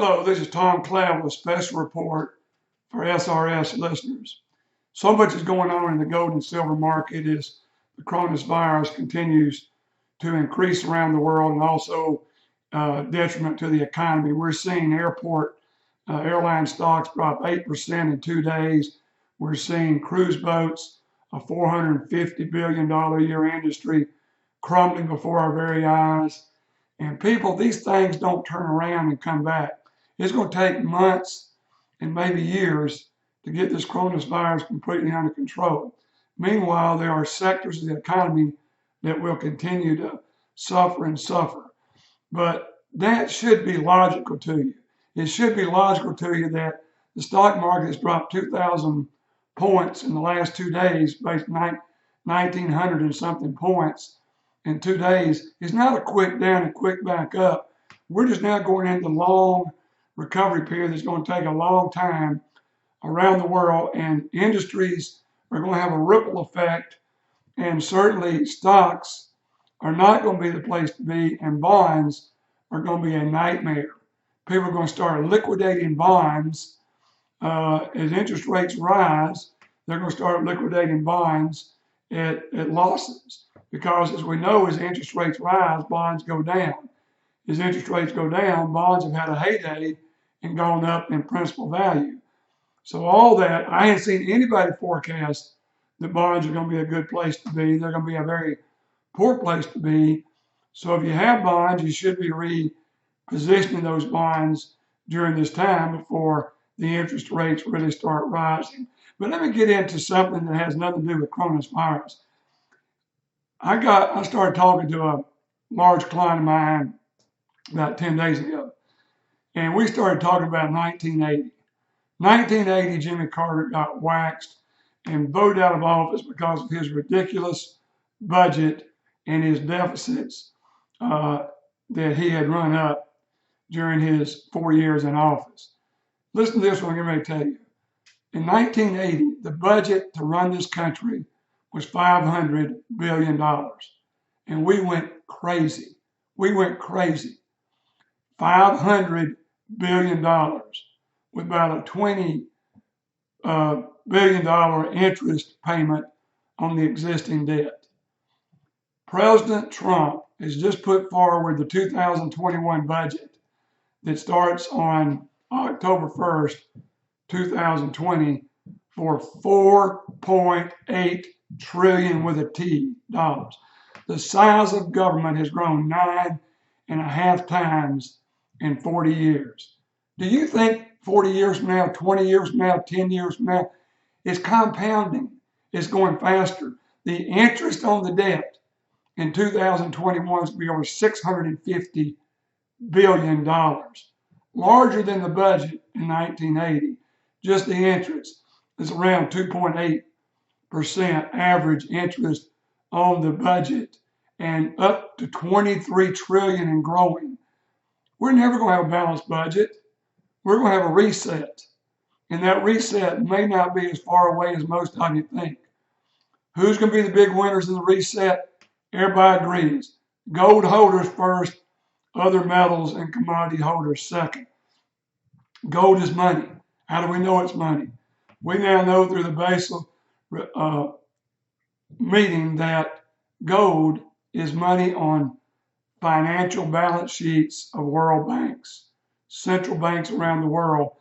Hello, this is Tom Cloud with a special report for SRS listeners. So much is going on in the gold and silver market as the coronavirus continues to increase around the world and also detriment to the economy. We're seeing airline stocks drop 8% in 2 days. We're seeing cruise boats, a $450 billion a year industry, crumbling before our very eyes. And people, these things don't turn around and come back. It's going to take months and maybe years to get this coronavirus completely under control. Meanwhile, there are sectors of the economy that will continue to suffer and suffer. But that should be logical to you. It should be logical to you that the stock market has dropped 2,000 points in the last 2 days, based 1,900 and something points in 2 days. It's not a quick down and quick back up. We're just now going into long recovery period that's going to take a long time around the world, and industries are going to have a ripple effect, and certainly stocks are not going to be the place to be, and bonds are going to be a nightmare. People are going to start liquidating bonds as interest rates rise. They're going to start liquidating bonds at losses, because as we know, as interest rates rise, bonds go down. As interest rates go down, bonds have had a heyday and gone up in principal value. So all that, I ain't seen anybody forecast that bonds are going to be a good place to be. They're going to be a very poor place to be. So if you have bonds, you should be repositioning those bonds during this time before the interest rates really start rising. But let me get into something that has nothing to do with coronavirus. I started talking to a large client of mine about 10 days ago, and we started talking about 1980. 1980, Jimmy Carter got waxed and voted out of office because of his ridiculous budget and his deficits that he had run up during his 4 years in office. Listen to this one I'm going to tell you. In 1980, the budget to run this country was $500 billion. And we went crazy. We went crazy. $500 billion with about a $20 billion interest payment on the existing debt. President Trump has just put forward the 2021 budget that starts on October 1st, 2020 for $4.8 trillion with a T dollars. The size of government has grown 9.5 times in 40 years. Do you think 40 years from now, 20 years from now, 10 years from now, it's compounding? It's going faster. The interest on the debt in 2021 is going to be over $650 billion, larger than the budget in 1980. Just the interest is around 2.8% average interest on the budget, and up to 23 trillion and growing. We're never going to have a balanced budget. We're going to have a reset, and that reset may not be as far away as most of you think. Who's going to be the big winners in the reset? Everybody agrees. Gold holders first, other metals and commodity holders second. Gold is money. How do we know it's money? We now know through the Basel meeting that gold is money on financial balance sheets of world banks. Central banks around the world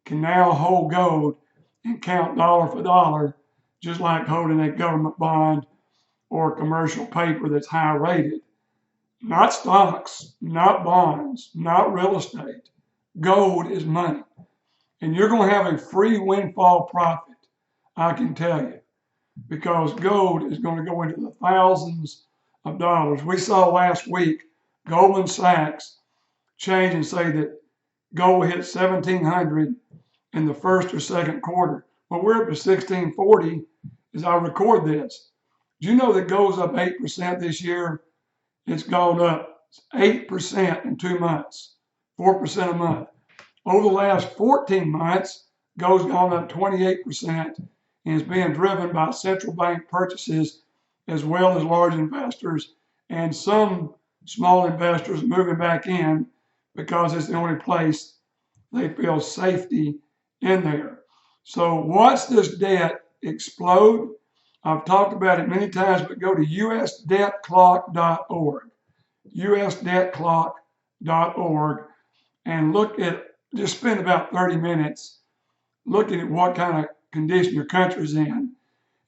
can now hold gold and count dollar for dollar, just like holding a government bond or commercial paper that's high rated. Not stocks, not bonds, not real estate. Gold is money. And you're going to have a free windfall profit, I can tell you, because gold is going to go into the thousands of dollars. We saw last week Goldman Sachs change and say that gold hit 1,700 in the first or second quarter. Well, we're up to 1,640 as I record this. Do you know that gold's up 8% this year? It's gone up 8% in 2 months, 4% a month. Over the last 14 months, gold's gone up 28% and is being driven by central bank purchases as well as large investors and some small investors moving back in because it's the only place they feel safety in there. So watch this debt explode. I've talked about it many times, but go to usdebtclock.org, usdebtclock.org, and look at, just spend about 30 minutes looking at what kind of condition your country's in.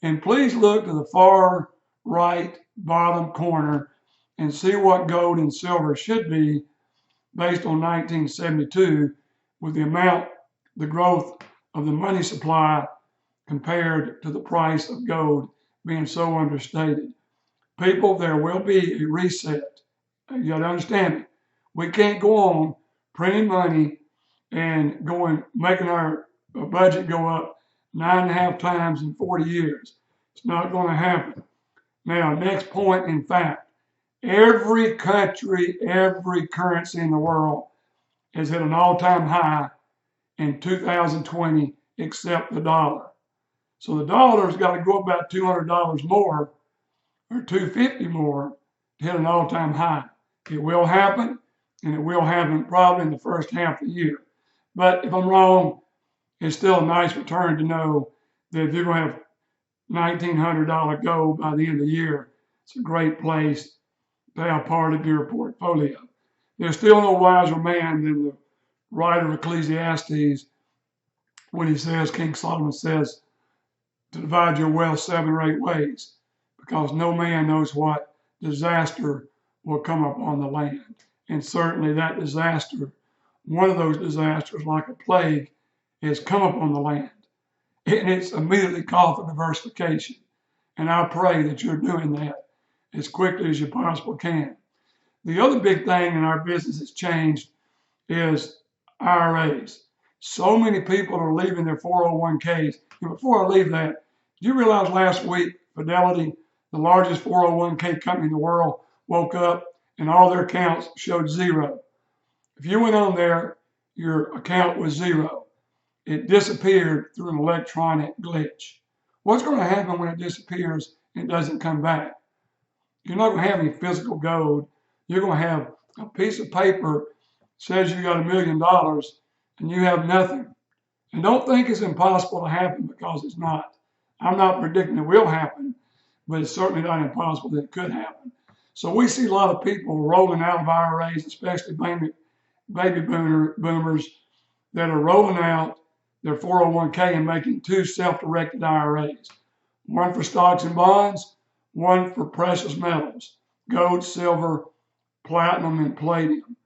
And please look to the far right bottom corner and see what gold and silver should be based on 1972 with the amount, the growth of the money supply compared to the price of gold being so understated. People, there will be a reset. You got to understand it. We can't go on printing money and making our budget go up 9.5 times in 40 years. It's not going to happen. Now, next point, in fact, every country, every currency in the world is at an all-time high in 2020 except the dollar. So the dollar's got to go about $200 more or $250 more to hit an all-time high. It will happen, and it will happen probably in the first half of the year. But if I'm wrong, it's still a nice return to know that if you're going to have $1,900 gold by the end of the year, it's a great place to have part of your portfolio. There's still no wiser man than the writer of Ecclesiastes when he says, King Solomon says, to divide your wealth 7 or 8 ways, because no man knows what disaster will come upon the land. And certainly that disaster, one of those disasters like a plague, has come upon the land. And it's immediately called for diversification. And I pray that you're doing that as quickly as you possibly can. The other big thing in our business that's changed is IRAs. So many people are leaving their 401ks. And before I leave that, did you realize last week Fidelity, the largest 401k company in the world, woke up and all their accounts showed zero? If you went on there, your account was zero. It disappeared through an electronic glitch. What's going to happen when it disappears and doesn't come back? You're not going to have any physical gold. You're going to have a piece of paper says you got $1 million and you have nothing. And don't think it's impossible to happen, because it's not. I'm not predicting it will happen, but it's certainly not impossible that it could happen. So we see a lot of people rolling out of IRAs, especially baby boomers that are rolling out their 401k and making 2 self-directed IRAs. One for stocks and bonds, one for precious metals, gold, silver, platinum, and palladium.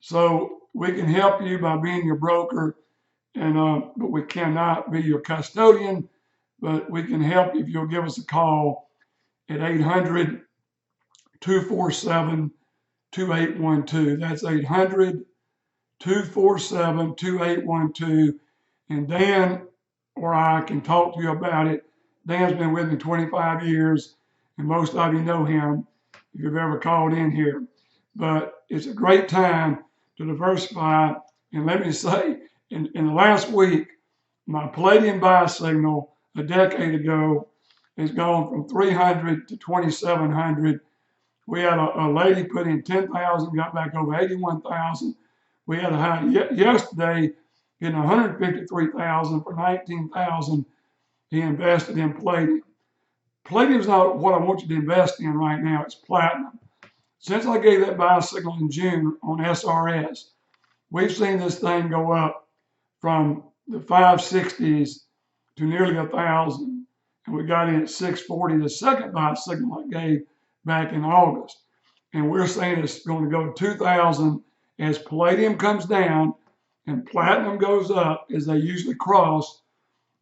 So we can help you by being your broker, but we cannot be your custodian, but we can help you if you'll give us a call at 800-247-2812. That's 800-247-2812. And Dan or I can talk to you about it. Dan's been with me 25 years, and most of you know him if you've ever called in here. But it's a great time to diversify. And let me say, in the last week, my palladium buy signal a decade ago has gone from 300 to 2,700. We had a lady put in 10,000, got back over 81,000. We had a high yesterday getting 153,000 for 19,000. He invested in palladium. Palladium's not what I want you to invest in right now. It's platinum. Since I gave that buy signal in June on SRS, we've seen this thing go up from the 560s to nearly 1,000. And we got in at 640, the second buy signal I gave back in August. And we're saying it's going to go to 2,000 as palladium comes down and platinum goes up, as they usually cross,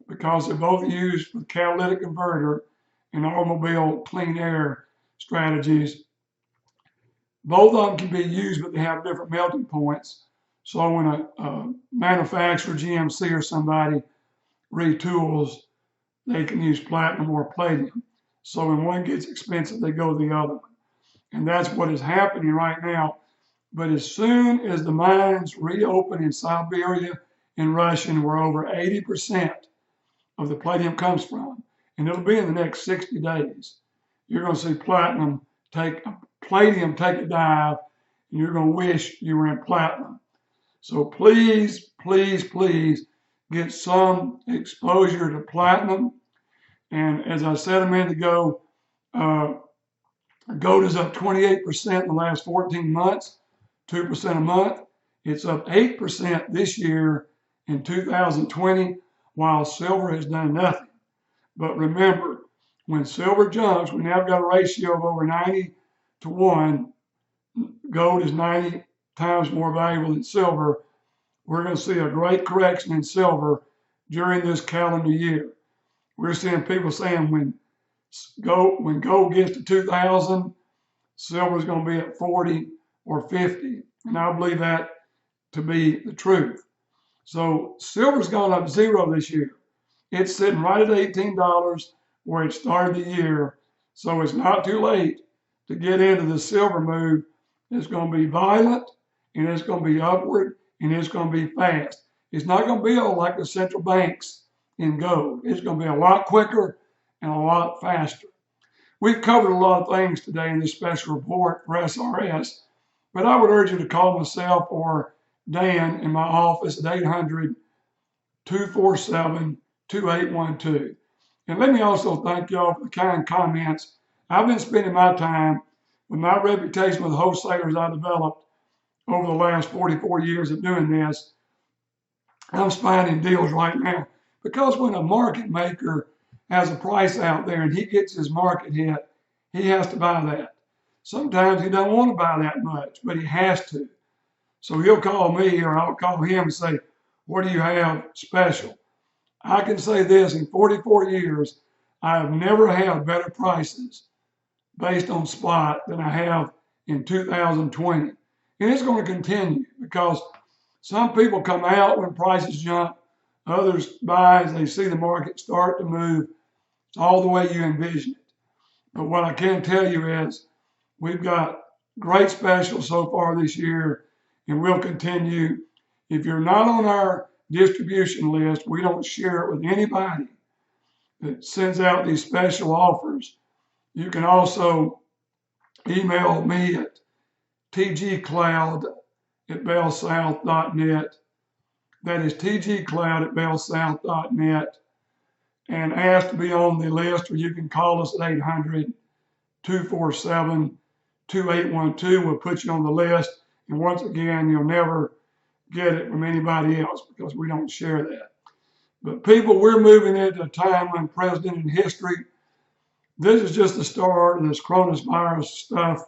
because they're both used for catalytic converter and automobile clean air strategies. Both of them can be used, but they have different melting points. So when a manufacturer, GMC or somebody, retools, they can use platinum or palladium. So when one gets expensive, they go to the other one. And that's what is happening right now. But as soon as the mines reopen in Siberia and Russia, where over 80% of the palladium comes from, and it'll be in the next 60 days, you're going to see palladium take a dive, and you're going to wish you were in platinum. So please, please, please get some exposure to platinum. And as I said a minute ago, gold is up 28% in the last 14 months, 2% a month. It's up 8% this year in 2020, while silver has done nothing. But remember, when silver jumps, we now got a ratio of over 90 to 1. Gold is 90 times more valuable than silver. We're going to see a great correction in silver during this calendar year. We're seeing people saying when gold gets to 2,000, silver is going to be at 40 or 50. And I believe that to be the truth. So silver's gone up zero this year. It's sitting right at $18 where it started the year. So it's not too late to get into the silver move. It's going to be violent, and it's going to be upward, and it's going to be fast. It's not going to be all like the central banks in gold. It's going to be a lot quicker and a lot faster. We've covered a lot of things today in this special report for SRS, but I would urge you to call myself or Dan in my office at 800-247-2812. And let me also thank y'all for the kind comments. I've been spending my time with my reputation with wholesalers I developed over the last 44 years of doing this. I'm finding deals right now because when a market maker has a price out there and he gets his market hit, he has to buy that. Sometimes he doesn't want to buy that much, but he has to. So he'll call me or I'll call him and say, what do you have special? I can say this, in 44 years, I have never had better prices based on spot than I have in 2020. And it's going to continue because some people come out when prices jump, others buy as they see the market start to move all the way you envision it. But what I can tell you is we've got great specials so far this year, and we'll continue. If you're not on our distribution list, we don't share it with anybody that sends out these special offers. You can also email me at tgcloud@bellsouth.net. That is tgcloud@bellsouth.net, and ask to be on the list, or you can call us at 800-247-2812. We'll put you on the list. And once again, you'll never get it from anybody else because we don't share that. But people, we're moving into a time unprecedented in history. This is just the start of this coronavirus stuff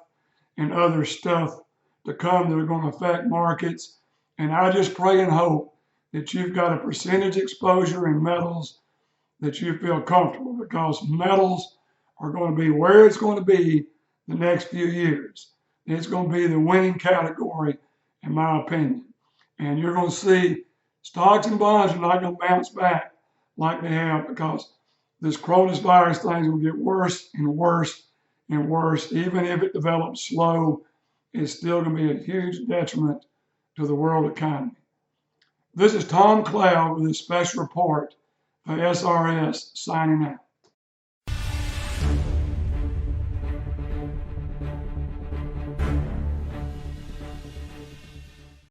and other stuff to come that are going to affect markets. And I just pray and hope that you've got a percentage exposure in metals that you feel comfortable, because metals are going to be where it's going to be the next few years. It's going to be the winning category, in my opinion. And you're going to see stocks and bonds are not going to bounce back like they have, because this coronavirus thing is going to get worse and worse and worse. Even if it develops slow, it's still going to be a huge detriment to the world economy. This is Tom Cloud with a special report for SRS signing out.